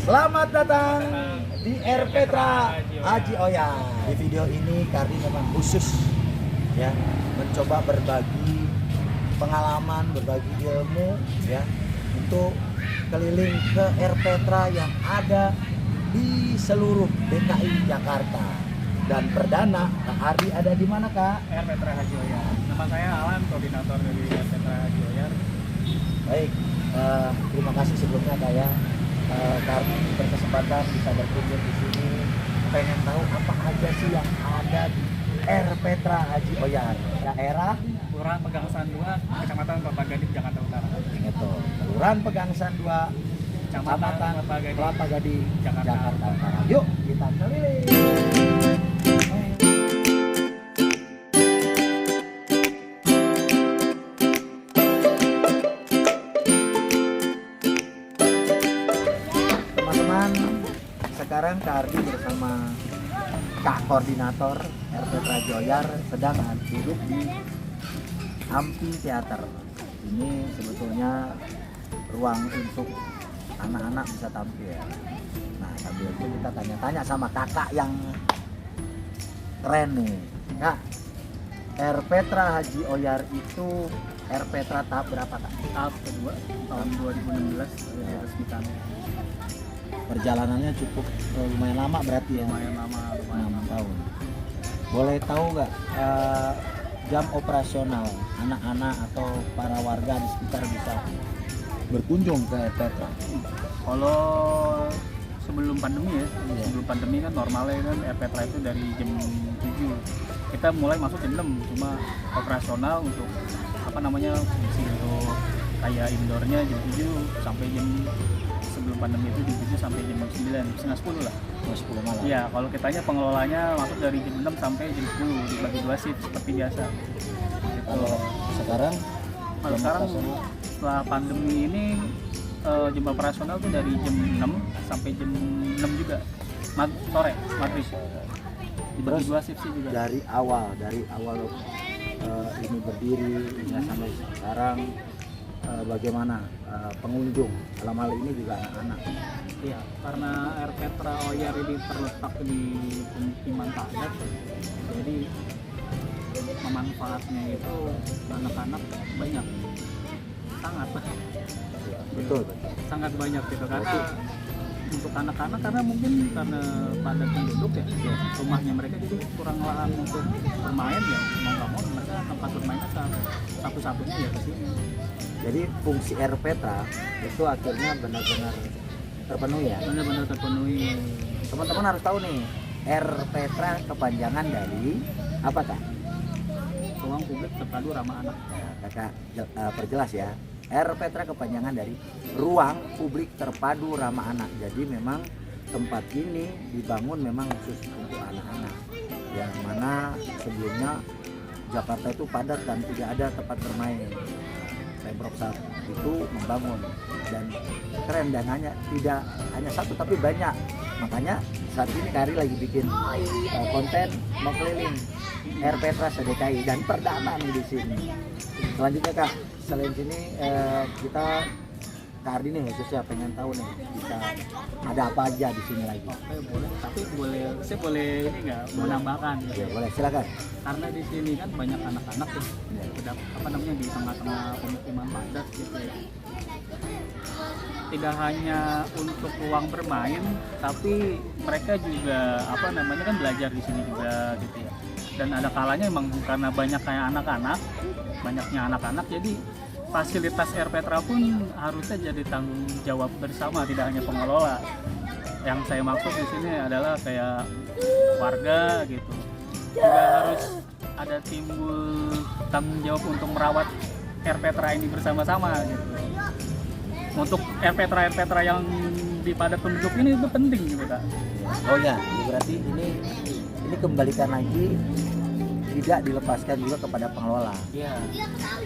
Selamat datang di R. Petra Haji Oyar. Di video ini Kardi memang khusus ya mencoba berbagi pengalaman, berbagi ilmu ya untuk keliling ke R. Petra yang ada di seluruh DKI Jakarta. Dan perdana Kak Ardi ada di mana Kak? R. Petra Haji Oyar. Nama saya Alan, koordinator dari R. Petra Haji Oyar. Baik, terima kasih sebelumnya Kak ya. Kami berkesempatan bisa berkunjung di sini, pengen tahu apa aja sih yang ada di R. Petra Haji Oyar, daerah Kelurahan Pegangsan 2, Kecamatan Kelapa Gading, Jakarta Utara. itu Kelurahan Pegangsan 2, Kecamatan Kelapa Gading, Jakarta Utara. Yuk kita keliling. Sekarang Kak Ardi bersama Kak Koordinator R. Petra Haji Oyar sedang duduk di Amphitheater. Ini sebetulnya ruang untuk anak-anak bisa tampil. Nah sambil itu kita tanya-tanya sama kakak yang keren nih. Kak, R. Petra Haji Oyar itu R. Petra tahap berapa Kak? Tahap kedua, tahun 2016 diresmikan. Perjalanannya cukup lumayan lama berarti ya? Lumayan lama. 6 tahun. Boleh tahu nggak jam operasional anak-anak atau para warga di sekitar bisa berkunjung ke R. Petra? Kalau sebelum pandemi ya, sebelum pandemi kan normalnya kan R. Petra itu dari jam 7. Kita mulai masuk jam 6, cuma operasional untuk fungsi untuk kayak indoornya jam 7 sampai jam sebelum pandemi itu jam 7 sampai jam 9, setengah 10 lah. 10 malam? Iya, kalau kitanya pengelolanya masuk dari jam 6 sampai jam 10, dibagi 2 shift seperti biasa. Gitu. Kalau sekarang Setelah pandemi ini jam operasional tuh dari jam 6 sampai jam 6 juga sore, maghrib. Dibagi 2 shift sih juga. Dari awal ini berdiri hingga sampai sekarang bagaimana pengunjung dalam hal ini juga anak-anak? Iya, karena R. Petra Oyar ini terletak di pemukiman padat, jadi memanfaatnya itu anak-anak banyak, Betul. sangat banyak gitu. Karena untuk anak-anak karena mungkin karena padat penduduk ya, rumahnya mereka jadi kurang lahan untuk bermain ya, mau nggak mau mereka tempat bermainnya satu-satunya ya ke sini. Jadi fungsi R. Petra itu akhirnya benar-benar terpenuhi ya? Benar-benar terpenuhi. Teman-teman harus tahu nih, R. Petra kepanjangan dari apa Kak? Ruang publik terpadu ramah anak. Ya, Kakak perjelas ya. R. Petra kepanjangan dari Ruang Publik Terpadu Ramah Anak. Jadi memang tempat ini dibangun memang khusus untuk anak-anak. Yang mana sebelumnya Jakarta itu padat dan tidak ada tempat bermain. Pemprov saat itu membangun dan keren, dan tidak hanya satu tapi banyak. Makanya saat ini Kari lagi bikin konten mau keliling R. Petra se-DKI dan perdana nih di sini. Selanjutnya Kak, selain sini kita Kak Ardi nih khususnya pengen tahu nih bisa ada apa aja di sini lagi. Saya boleh ini nggak menambahkan? Ya boleh, silakan. Karena di sini kan banyak anak-anak ya, di tengah-tengah pemukiman padat gitu ya. Tidak hanya untuk ruang bermain, tapi mereka juga kan belajar di sini juga gitu ya. Dan ada kalanya emang karena banyaknya anak-anak, jadi fasilitas R. Petra pun harusnya jadi tanggung jawab bersama, tidak hanya pengelola. Yang saya maksud di sini adalah kayak warga gitu. Juga harus ada timbul tanggung jawab untuk merawat R. Petra ini bersama-sama gitu. Untuk R. Petra yang di padat penduduk ini itu penting gitu Kak. Oh ya, berarti ini kembalikan lagi, tidak dilepaskan juga kepada pengelola. Iya.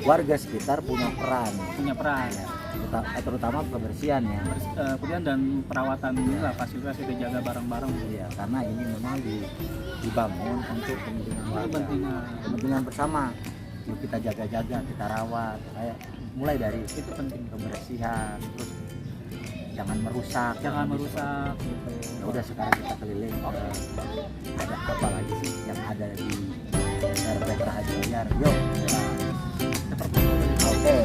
Warga sekitar punya peran Ya. Terutama kebersihan ya. Kemudian dan perawatan inilah fasilitas kita jaga bareng-bareng. Iya, karena ini memang dibangun untuk kepentingan warga, kepentingan bersama. Yuk kita jaga-jaga, kita rawat, kayak mulai dari itu penting kebersihan, terus jangan merusak. jangan merusak gitu. Ya udah sekarang kita keliling. Ada apa lagi sih yang ada di RPTRA Haji Aliar? Yuk. Seperti itu. Oke.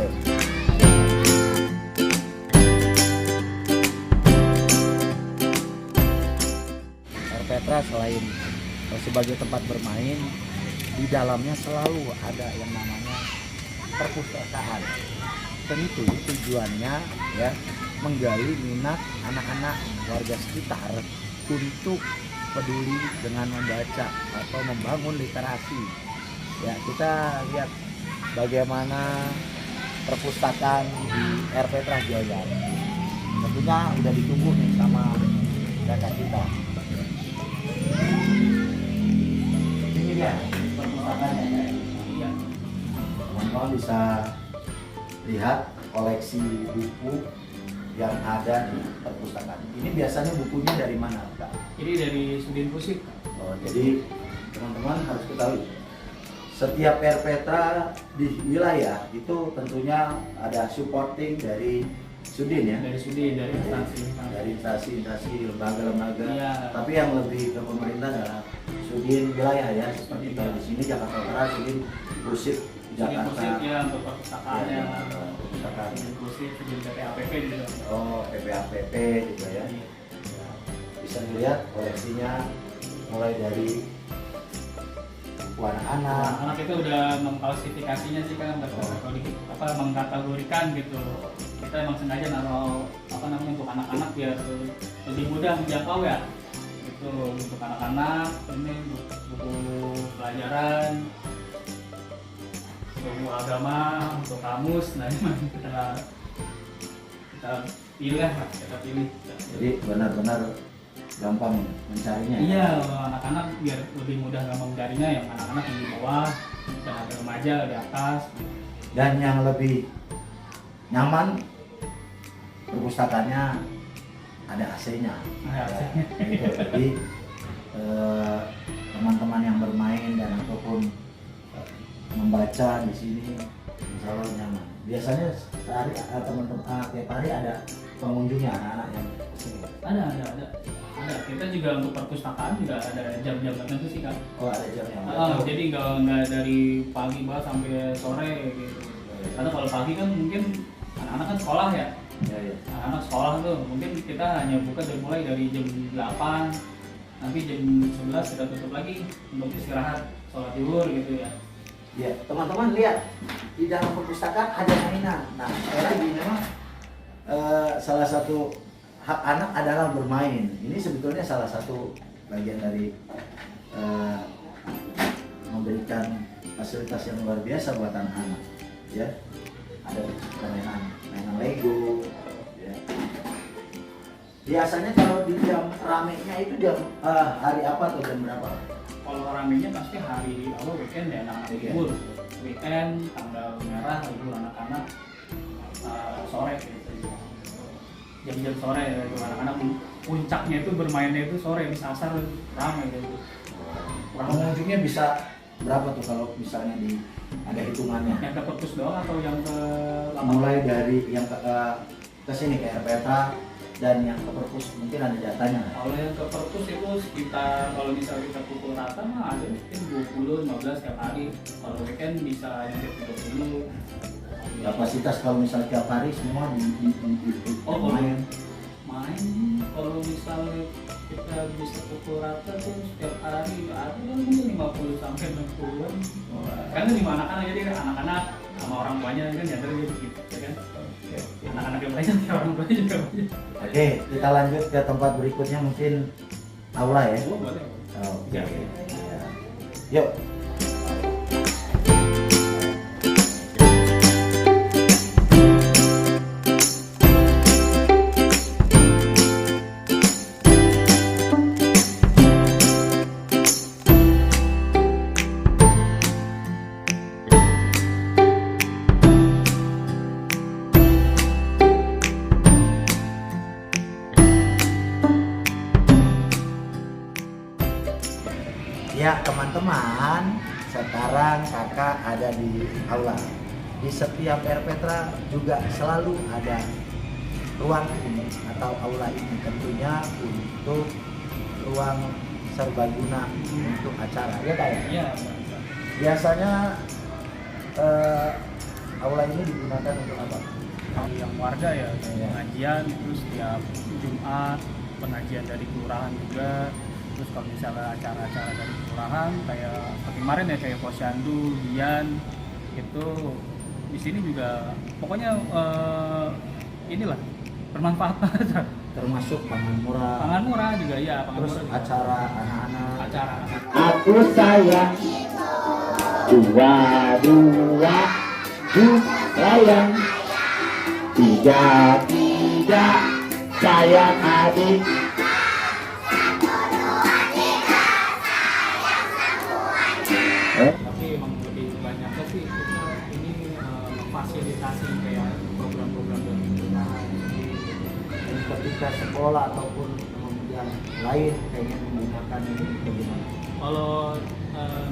RPTRA selain sebagai tempat bermain, di dalamnya selalu ada yang namanya perpustakaan. Tentu tujuannya ya menggali minat anak-anak warga sekitar untuk peduli dengan membaca atau membangun literasi. Ya, kita lihat bagaimana perpustakaan di RPTRA Haji Aliar. Tentunya udah ditunggu nih sama kakak kita. Ini dia perpustakaannya. Iya. Teman-teman bisa lihat koleksi buku yang ada di perpustakaan. Ini biasanya bukunya dari mana, Kak? Ini dari Sudin Pusik. Oh, jadi teman-teman harus ketahui, setiap RPTRA di wilayah itu tentunya ada supporting dari Sudin ya, Dari Sudin, dari instansi. dari instansi-instansi, lembaga-lembaga. Iya. Tapi yang lebih ke pemerintah adalah Sudin wilayah ya, seperti kalau di sini Jakarta Utara, Sudin Pusik Sudin Jakarta. Pusik ya untuk perpustakaannya. Perpustakaan. Sudin Pusik, Sudin PPAPP juga. Oh, PPAPP juga ya. Iya. Bisa dilihat koleksinya mulai dari buku anak-anak. Anak itu udah mengklasifikasinya sih kan, mengkategorikan gitu. Kita emang sengaja naruh untuk anak-anak biar lebih mudah menjangkau ya. Itu untuk anak-anak, ini buku pelajaran, buku agama, untuk kamus. Nah ini kita pilih lah, kita pilih. Jadi benar-benar gampang mencarinya. Iya, anak-anak biar lebih mudah gampang mencarinya, yang anak-anak yang di bawah, yang ada remaja di atas. Dan yang lebih nyaman perpustakaannya ada AC-nya. Ada Ya, AC-nya. gitu. Jadi teman-teman yang bermain dan ataupun membaca di sini insya Allah nyaman. Biasanya sehari teman-teman tiap hari ada pengunjungnya anak-anak yang kesini. Ada. Kita juga untuk perpustakaan juga ada jam-jam tertentu sih kan. Oh, ada jamnya. Jadi nggak dari pagi banget sampai sore gitu. Karena kalau pagi kan mungkin anak-anak kan sekolah ya. Ya. Anak-anak sekolah tuh mungkin kita hanya buka mulai dari jam 8, nanti jam 11 kita tutup lagi untuk istirahat, sholat zuhur gitu ya. Ya, teman-teman lihat di dalam perpustakaan ada mainan. Nah, sekali lagi memang salah satu hak anak adalah bermain. Ini sebetulnya salah satu bagian dari memberikan fasilitas yang luar biasa buat anak-anak. Ya, ada mainan Lego. Ya. Biasanya kalau di jam ramenya itu jam hari apa atau jam berapa? Kalau ramenya pasti hari awal weekend ya, anak-anak libur. Weekend, tanggal merah, libur anak-anak, sore gitu. Jam-jam sore gitu, anak-anak puncaknya itu bermainnya itu sore, bisa asar ramai gitu. Pengunjungnya bisa berapa tuh kalau misalnya ada hitungannya? Yang ke perpus doang atau yang ke Mulai dari yang ke sini ke RPTRA dan yang ke perpus mungkin ada datanya nggak? Kalau yang ke perpus itu sekitar, kalau misalnya kita pukul rata mah ada mungkin 20-15 tiap hari. Kalau weekend bisa yang 30. Kapasitas kalau misalnya tiap hari semua main. Kalau misalnya kita bisa pukul rata tuh setiap hari ada kan mungkin 50 sampai 60-an. Karena di mana anak-anak, jadi anak-anak sama orang tuanya kan nyadar gitu ya kan. Anak-anak yang banyak, orang tuanya juga banyak. Oke, kita lanjut ke tempat berikutnya mungkin aula ya. Oh, boleh. Oke. Ya. Ya. Yuk. Ya teman-teman, sekarang kakak ada di aula. Di setiap RPTRA juga selalu ada ruang ini atau aula ini tentunya untuk ruang serbaguna untuk acara, ya Kak ya? Iya. Biasanya aula ini digunakan untuk apa? Kalau yang warga ya Iya. pengajian, terus tiap Jumat pengajian dari kelurahan juga. Terus kalau misalnya acara-acara dari kelurahan kayak seperti kemarin ya kayak posyandu, dian itu di sini juga pokoknya inilah bermanfaat aja. Termasuk pangan murah, Pangan murah juga ya, pangan terus murah juga. acara anak-anak. Acara Aku sayang dua sayang tiga sayang adik. tapi emang lebih banyaknya sih kita ini memfasilitasi kayak program-program dari kelurahan. Dan ketika sekolah ataupun yang lain pengen menggunakan ini bagaimana? Kalau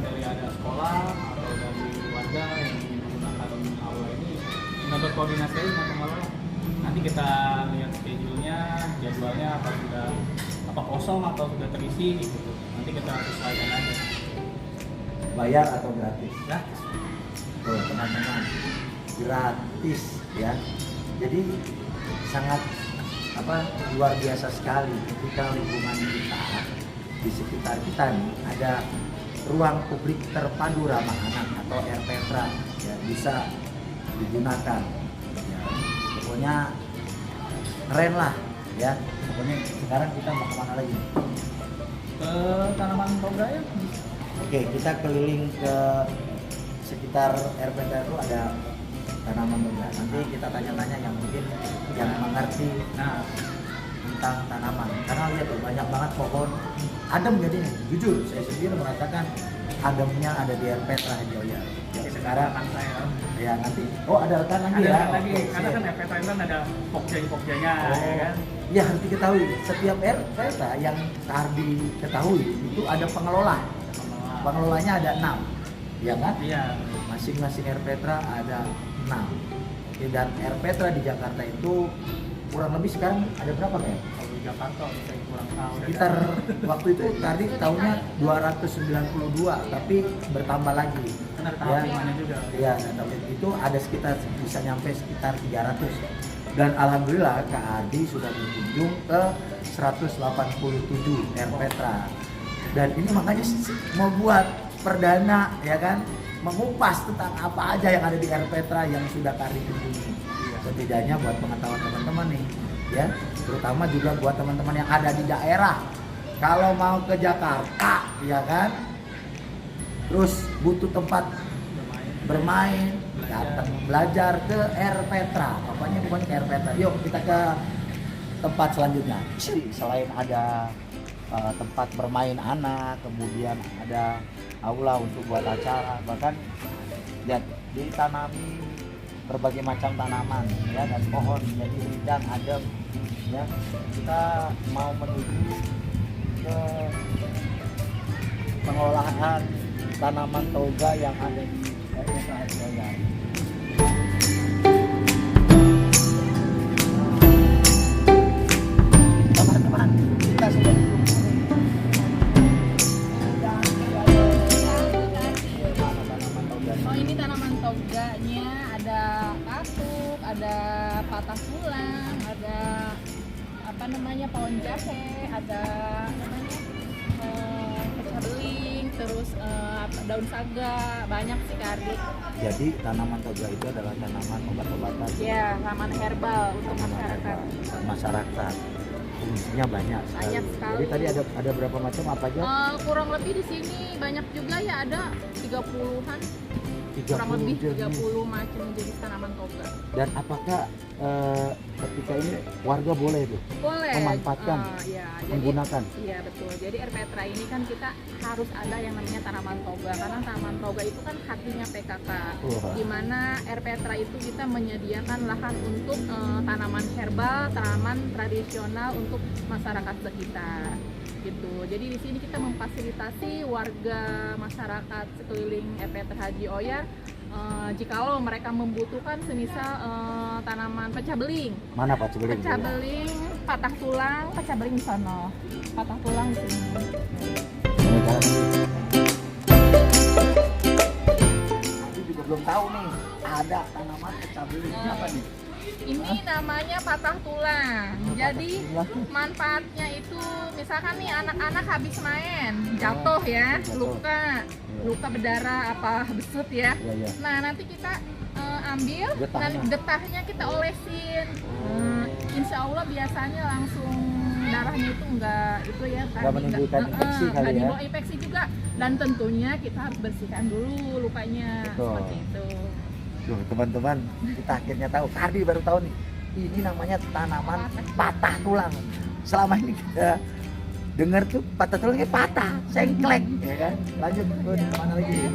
dari ada sekolah atau dari warga yang ingin menggunakan aula ini, kita berkoordinasi aja dengan pengelola. Nanti kita lihat schedule-nya, jadwalnya apa kosong atau sudah terisi gitu. Nanti kita sesuaikan aja. Bayar atau gratis? Nah, Tuh teman-teman, gratis ya. Jadi sangat luar biasa sekali ketika lingkungan kita di sekitar kita nih ada ruang publik terpadu ramah anak atau RPTRA ya, bisa digunakan ya, pokoknya keren lah ya. Pokoknya sekarang kita mau kemana lagi? ke tanaman toga ya. Oke, kita keliling ke sekitar RPTRA itu ada tanaman toga. Nanti kita tanya-tanya yang mungkin yang mengerti Nah, tentang tanaman. Karena lihat tuh banyak banget pohon adem jadinya. Jujur, saya sendiri merasakan ademnya ada di RPTRA Haji Oya. Ya, sekarang kan saya ya nanti. Oh, ada rekan lagi ada ya. lagi Oke, karena siap. kan FPT kan ada pokja-pokjanya ya kan. Ya harus diketahui setiap RPTRA yang harus diketahui itu ada pengelola. Pengelolanya ada 6, ya kan? Iya. Masing-masing RPTRA ada 6. Oke, dan RPTRA di Jakarta itu kurang lebih sekarang ada berapa Kak? Kalau di Jakarta saya kurang tahu. Sekitar waktu itu tadi tahunnya 292, tapi bertambah lagi. Benar tahu gimana juga. Ya, dan itu ada sekitar bisa nyampe sekitar 300. Dan alhamdulillah Kak Adi sudah berkunjung ke 187 RPTRA. Dan ini makanya mau buat perdana ya kan, mengupas tentang apa aja yang ada di RPTRA yang sudah Kak Adi kunjungi. Setidaknya buat pengetahuan teman-teman nih ya, terutama juga buat teman-teman yang ada di daerah. Kalau mau ke Jakarta ya kan, terus butuh tempat bermain, datang belajar ke RPTRA. Pokoknya ke RPTRA. Yuk kita ke tempat selanjutnya. Selain ada tempat bermain anak, kemudian ada aula untuk buat acara, bahkan lihat ditanami berbagai macam tanaman ya dan pohon jadi rindang adem ya. Kita mau menuju ke pengolahan tanaman toga yang ada di RPTRA Haji Oya. Teman-teman, kita sudah Oh, ini tanaman toganya ada katuk, ada patah tulang, ada apa namanya pohon jahe, ada namanya pecah beling, terus daun saga, banyak sih Kardi. Jadi tanaman toga itu adalah tanaman obat-obatan. Ya, tanaman herbal untuk Tanaman masyarakat. herbal. Masyarakat fungsinya banyak sekali. Banyak sekali. Jadi tadi ada berapa macam apa aja? Kurang lebih di sini banyak juga ya, ada 30-an. Kurang lebih 30 macam jenis tanaman toga. Dan apakah ketika ini warga boleh tuh Boleh memanfaatkan, ya, menggunakan? Iya betul. Jadi RPTRA ini kan kita harus ada yang namanya tanaman toga, karena tanaman toga itu kan hatinya PKK. Wah. Di mana RPTRA itu kita menyediakan lahan untuk tanaman herbal, tanaman tradisional untuk masyarakat sekitar. Gitu. Jadi di sini kita memfasilitasi warga masyarakat sekeliling RPTRA Haji Oya jikalau mereka membutuhkan semisal tanaman pecah beling. Mana Pak Cibeling? Pecah beling, patah tulang, pecah beling di sana. Patah tulang di sini. Aku juga belum tahu nih ada tanaman pecah beling. Ini apa nih? Ini namanya patah tulang. Jadi manfaatnya itu misalkan nih anak-anak habis main jatuh ya, luka berdarah apa besut ya. Iya. Nah nanti kita ambil dan getahnya kita olesin. Insya Allah biasanya langsung darahnya itu enggak itu ya Nggak menimbulkan infeksi kali nggak ya? menimbulkan infeksi juga, dan tentunya kita harus bersihkan dulu lukanya. Betul. Seperti itu. Loh, teman-teman, kita akhirnya tahu. Kardi baru tahu nih. Ini namanya tanaman patah tulang. Selama ini kita dengar tuh patah tulangnya patah, sengklek, ya kan? Lanjut, Bun. Mana lagi?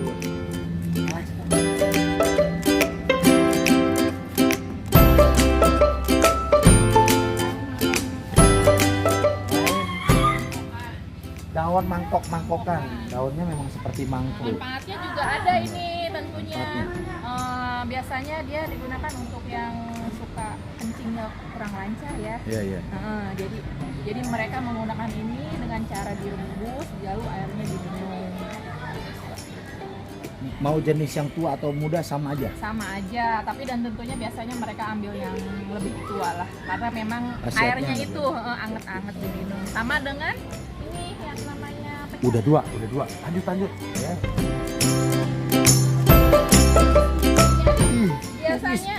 Daun mangkok-mangkokan. Daunnya memang seperti mangkuk. Manfaatnya juga ada ini tentunya. Biasanya dia digunakan untuk yang suka kencingnya kurang lancar ya. Iya. Jadi mereka menggunakan ini dengan cara direbus, lalu airnya diminum. Mau jenis yang tua atau muda sama aja. Sama aja, tapi dan tentunya biasanya mereka ambil yang lebih tua lah, karena memang Khasiatnya airnya apa? itu anget-anget diminum. Sama dengan ini yang namanya pecah. Udah dua. Lanjut. Ya. Biasanya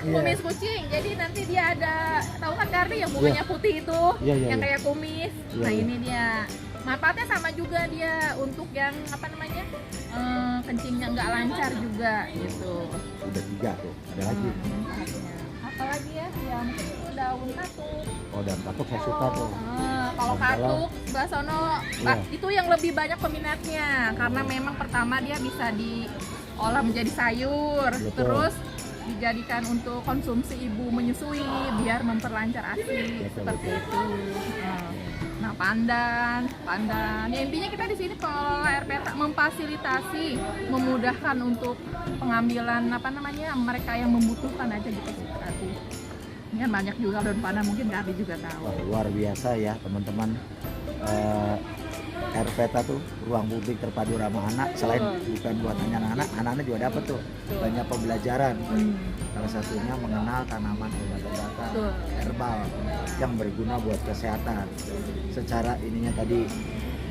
kumis kucing, jadi nanti dia ada, tahu kan Kardi yang bunganya putih itu, Iya. yang kayak kumis. Iya, Nah iya. ini dia manfaatnya sama juga dia untuk yang apa namanya kencingnya nggak lancar juga gitu. Udah 3 tuh. Ada lagi. Manfaatnya. Apalagi ya, yang itu daun katuk. Oh, dan katuk saya suka tuh. Kalau katuk sebelah sono Iya. itu yang lebih banyak peminatnya karena memang pertama dia bisa diolah menjadi sayur, Betul. terus dijadikan untuk konsumsi ibu menyusui biar memperlancar ASI seperti itu. Nah, pandan. Ya intinya kita di sini pengelola RPTA memfasilitasi, memudahkan untuk pengambilan apa namanya mereka yang membutuhkan aja gitu berarti. Ini kan banyak juga daun pandan, mungkin Kardi juga tahu. Wah, luar biasa ya teman-teman. RPTA tuh ruang publik terpadu ramah anak. Selain bukan buat hanya anak-anak, anak-anak juga dapat tuh banyak pembelajaran. Salah satunya mengenal tanaman obat-obatan Betul. herbal yang berguna buat kesehatan. Secara ininya tadi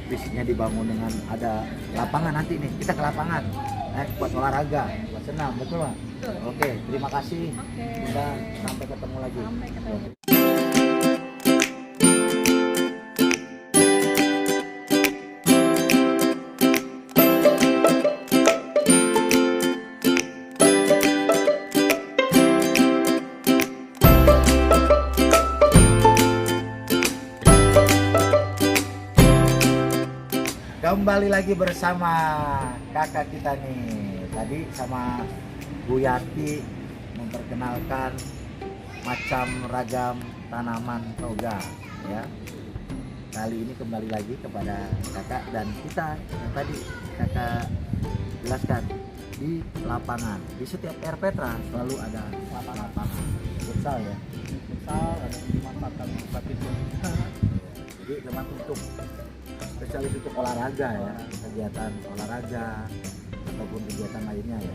fisiknya dibangun dengan ada lapangan, nanti nih kita ke lapangan buat olahraga, buat senam, betul Pak? Betul. Oke, terima kasih. Oke. Kita sampai ketemu lagi. Sampai ketemu. Kembali lagi bersama kakak kita nih. Tadi sama Bu Yati memperkenalkan macam ragam tanaman toga ya. Kali ini kembali lagi kepada kakak dan kita yang tadi kakak jelaskan di lapangan. Di setiap RPTA selalu ada lapangan futsal ya. Futsal ada dimanfaatkan tempat itu. Jadi memang untuk spesialis untuk olahraga ya, kegiatan olahraga ataupun kegiatan lainnya ya.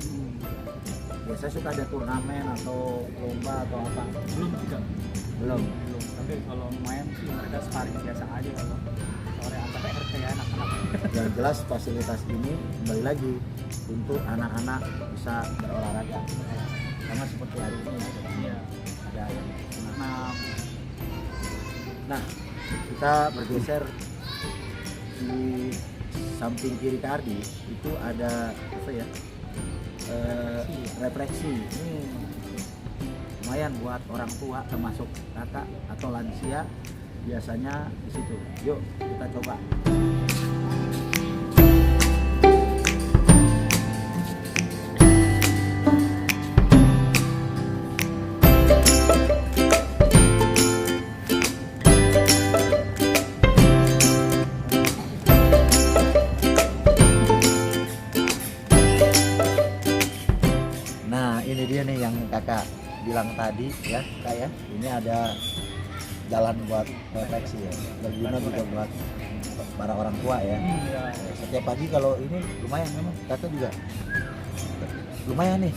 Biasanya suka ada turnamen atau lomba atau apa? Belum. Tapi kalau main sih mereka sparring biasa aja kalau sore antara RT ya anak-anak. Yang jelas fasilitas ini kembali lagi untuk anak-anak bisa berolahraga. Sama seperti hari ini Iya. ada yang senam. Nah, kita bergeser di samping kiri Kardi itu ada apa ya? Refleksi. Ini lumayan buat orang tua termasuk kakak atau lansia biasanya di situ. Yuk kita coba. kakak bilang tadi ya kak ya, ini ada jalan buat refleksi ya, berguna juga buat para orang tua ya. Ya. Setiap pagi kalau ini lumayan memang kakak juga lumayan nih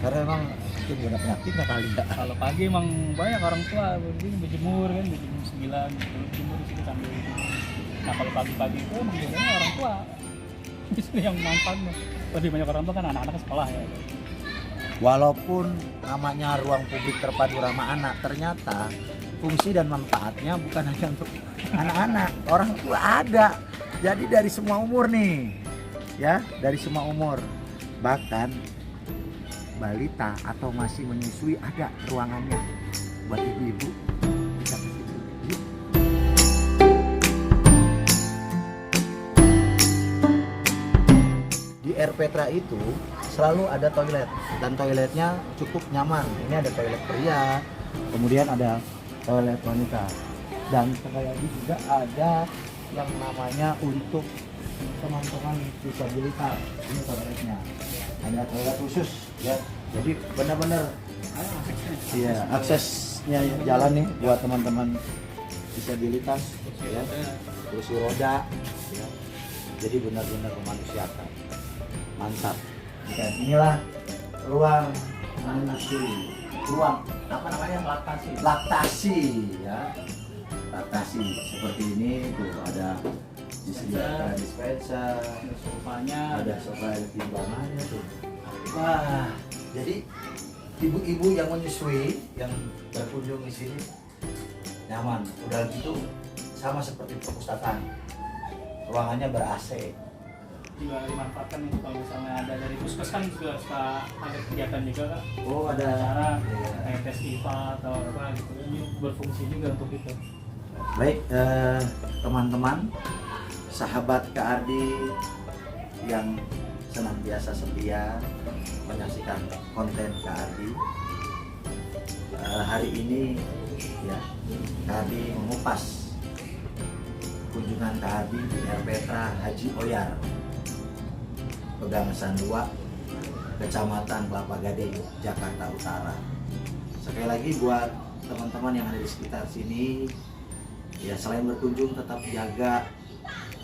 karena memang mungkin banyak penyakitnya kali ya. Kalau pagi emang banyak orang tua begini berjemur kan, berjemur 9 gitu, berjemur di sini sambil itu. Nah kalau pagi-pagi itu emang biasanya orang tua justru yang manfaatnya. Lebih banyak orang tua kan anak-anak ke sekolah ya. Walaupun namanya ruang publik terpadu ramah anak, ternyata fungsi dan manfaatnya bukan hanya untuk anak-anak, orang tua ada. Jadi dari semua umur nih, ya dari semua umur. Bahkan balita atau masih menyusui ada ruangannya buat ibu-ibu. Kita ke situ. Yuk. Di Erpetra itu selalu ada toilet dan toiletnya cukup nyaman. Ini ada toilet pria, kemudian ada toilet wanita, dan sekali lagi juga ada yang namanya untuk teman-teman disabilitas. Ini toiletnya ada toilet khusus ya, jadi benar-benar ya aksesnya jalan nih buat teman-teman disabilitas ya, kursi roda ya. Jadi benar-benar memanusiakan, mantap. Dan inilah ruang menyusui, ruang apa namanya, laktasi ya, laktasi seperti ini tuh ada disediakan dispenser, Ada sofanya, ada sofa timbangannya tuh. Wah, jadi ibu-ibu yang menyusui yang berkunjung di sini nyaman. Udah gitu sama seperti perpustakaan, ruangannya ber-AC. juga dimanfaatkan nih kalau misalnya ada dari puskes kan juga suka ada kegiatan juga kak. Oh ada Acara iya. kayak tes IPA atau apa gitu, ini berfungsi juga untuk itu. Baik teman-teman, sahabat Kak Ardi yang senantiasa setia menyaksikan konten Kak Ardi. Hari ini ya Kak Ardi mengupas kunjungan Kak Ardi di Erpetra Haji Oyar, Pegangsaan 2, Kecamatan Kelapa Gading, Jakarta Utara. Sekali lagi buat teman-teman yang ada di sekitar sini, ya selain berkunjung tetap jaga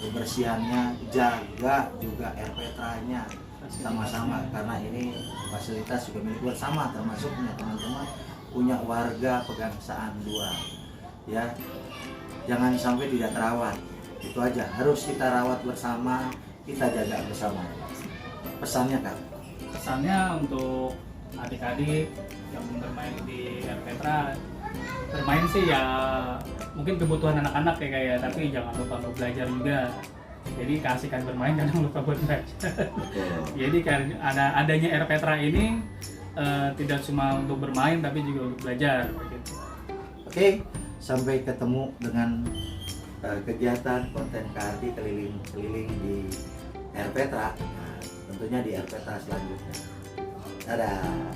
kebersihannya, jaga juga Erpetranya sama-sama, karena ini fasilitas juga milik bersama, termasuknya teman-teman punya warga Pegangsaan 2 ya. Jangan sampai tidak terawat, itu aja, harus kita rawat bersama, kita jaga bersama. Pesannya Kak? Pesannya untuk adik-adik yang bermain di Erpetra, bermain sih ya mungkin kebutuhan anak-anak ya kayak, tapi jangan lupa untuk belajar juga. Jadi keasikan bermain jangan lupa buat belajar. Jadi kan adanya Erpetra ini tidak cuma untuk bermain tapi juga untuk belajar gitu. Oke, sampai ketemu dengan kegiatan konten Kak Ardi keliling-keliling di Erpetra. Nah, tentunya di Erpetra selanjutnya. Dadah.